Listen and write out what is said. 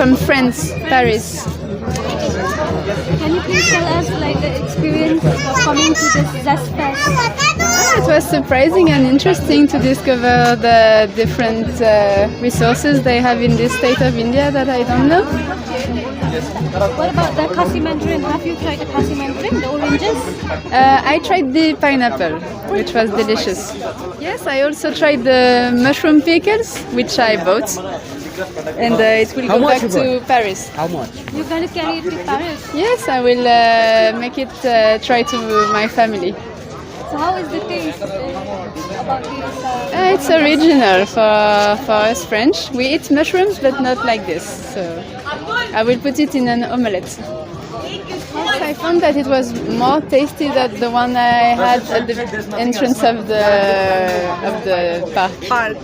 from France, Paris. Can you please tell us like the experience of coming to this Zest Fest? It was surprising and interesting to discover the different resources they have in this state of India that I don't know. What about the kasi mandarin? Have you tried the kasi mandarin, the oranges? I tried the pineapple, which was delicious. Yes, I also tried the mushroom pickles, which I bought. And it will go back to Paris. How much? You're gonna carry it to Paris. Yes, I will make it try to my family. So how is the taste about this? It's original for us French. We eat mushrooms, but not like this. So I will put it in an omelette. I found that it was more tasty than the one I had at the entrance of the park.